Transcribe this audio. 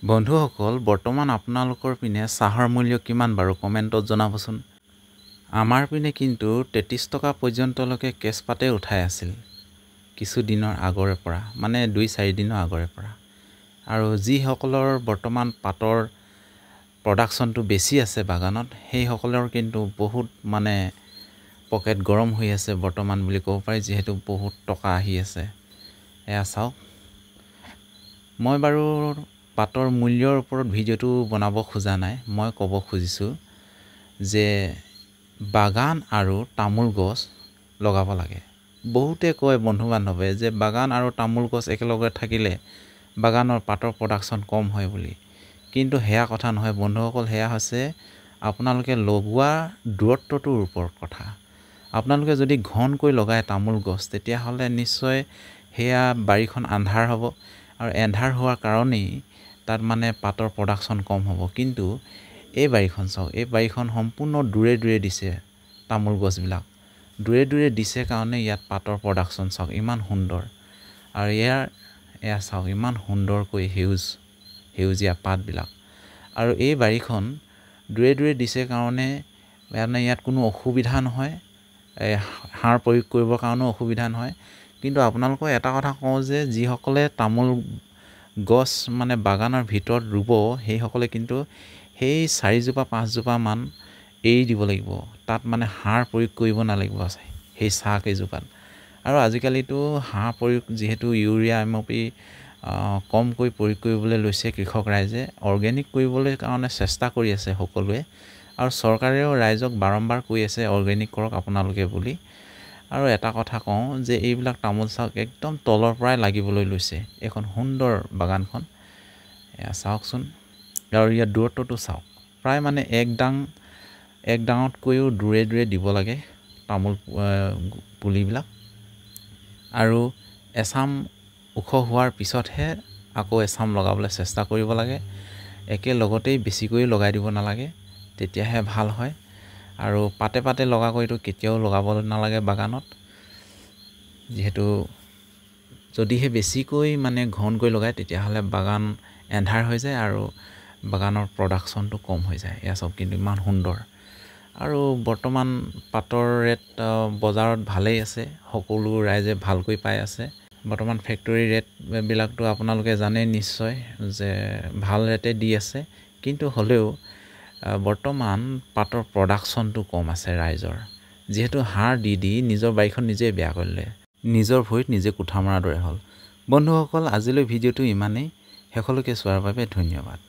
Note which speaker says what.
Speaker 1: বন্ধুসকল বৰ্তমান আপোনালোকৰ পিনে চাহৰ মূল্য কিমান বাৰু কমেণ্টত জনাবচোন। আমাৰ পিনে কিন্তু 33 টকা পৰ্যন্তলৈকে কেছপাতে উঠাই আছিল কিছুদিনৰ আগৰে পৰা, মানে 2-4 দিনৰ আগৰে পৰা। আৰু যিসকলৰ বৰ্তমান পাতৰ প্ৰডাকশ্যনটো বেছি আছে বাগানত, সেইসকলৰ কিন্তু বহুত মানে পকেট গৰম হৈ আছে বৰ্তমান বুলি ক'ব পাৰি, যিহেতু বহুত টকা আহি আছে। এয়া চাওক, মই বাৰু পাতৰ মূল্যৰ ওপৰত ভিডিঅ'টো বনাব খোজা নাই। মই ক'ব খুজিছোঁ যে বাগান আৰু তামোল গছ লগাব লাগে। বহুতে কয় বন্ধু বান্ধৱে যে বাগান আৰু তামোল গছ একেলগে থাকিলে বাগানৰ পাতৰ প্ৰডাকশ্যন কম হয় বুলি, কিন্তু সেয়া কথা নহয় বন্ধুসকল। সেয়া হৈছে আপোনালোকে লগোৱা দূৰত্বটোৰ ওপৰত কথা। আপোনালোকে যদি ঘনকৈ লগায় তামোল গছ, তেতিয়াহ'লে নিশ্চয় সেয়া বাৰীখন আন্ধাৰ হ'ব, আৰু এন্ধাৰ হোৱাৰ কাৰণেই তাত মানে পাতৰ প্ৰডাকশ্যন কম হ'ব। কিন্তু এই বাৰীখন চাওক, এই বাৰীখন সম্পূৰ্ণ দূৰে দূৰে দিছে তামোল গছবিলাক, দূৰে দূৰে দিছে কাৰণে ইয়াত পাতৰ প্ৰডাকশ্যন চাওক ইমান সুন্দৰ। আৰু এয়া চাওক ইমান সুন্দৰকৈ সেউজীয়া পাতবিলাক। আৰু এই বাৰীখন দূৰে দূৰে দিছে কাৰণে মানে ইয়াত কোনো অসুবিধা নহয়, সাৰ প্ৰয়োগ কৰিবৰ কাৰণেও অসুবিধা নহয়। কিন্তু আপোনালোকক এটা কথা কওঁ যে যিসকলে তামোল গছ মানে বাগানৰ ভিতৰত ৰুব, সেইসকলে কিন্তু সেই 4-5 জোপামান এৰি দিব লাগিব। তাত মানে সাৰ প্ৰয়োগ কৰিব নালাগিব সেই চাহ কেইজোপাত। আৰু আজিকালিতো সাৰ প্ৰয়োগ যিহেতু ইউৰিয়া MOP কমকৈ প্ৰয়োগ কৰিবলৈ লৈছে কৃষক ৰাইজে, অৰ্গেনিক কৰিবলৈ কাৰণে চেষ্টা কৰি আছে সকলোৱে। আৰু চৰকাৰেও ৰাইজক বাৰম্বাৰ কৈ আছে অৰ্গেনিক কৰক আপোনালোকে বুলি। আৰু এটা কথা কওঁ যে এইবিলাক তামোল চাওক একদম তলৰ পৰাই লাগিবলৈ লৈছে এখন সুন্দৰ বাগানখন। এয়া চাওকচোন, আৰু ইয়াৰ দূৰত্বটো চাওক, প্ৰায় মানে এক ডাঙতকৈও দূৰে দূৰে দিব লাগে তামোল পুলিবিলাক। আৰু এচাম ওখ হোৱাৰ পিছতহে আকৌ এচাম লগাবলৈ চেষ্টা কৰিব লাগে। একেলগতেই বেছিকৈ লগাই দিব নালাগে, তেতিয়াহে ভাল হয়। আৰু পাতে পাতে লগাকৈতো কেতিয়াও লগাব নালাগে বাগানত, যিহেতু যদিহে বেছিকৈ মানে ঘনকৈ লগায় তেতিয়াহ'লে বাগান এন্ধাৰ হৈ যায় আৰু বাগানৰ প্ৰডাকশ্যনটো কম হৈ যায়। এয়া চব কিন্তু ইমান সুন্দৰ। আৰু বৰ্তমান পাতৰ ৰেট বজাৰত ভালেই আছে, সকলো ৰাইজে ভালকৈ পাই আছে। বৰ্তমান ফেক্টৰী ৰেটবিলাকতো আপোনালোকে জানেই নিশ্চয় যে ভাল ৰেটে দি আছে, কিন্তু হ'লেও বৰ্তমান পাতৰ প্ৰডাকশ্যনটো কম আছে ৰাইজৰ, যিহেতু সাৰ দি নিজৰ বাৰীখন নিজে বেয়া কৰিলে, নিজৰ ভৰিত নিজে কুঠা মৰাৰ দৰে হ'ল। বন্ধুসকল, আজিলৈ ভিডিঅ'টো ইমানেই। শেষলৈকে চোৱাৰ বাবে ধন্যবাদ।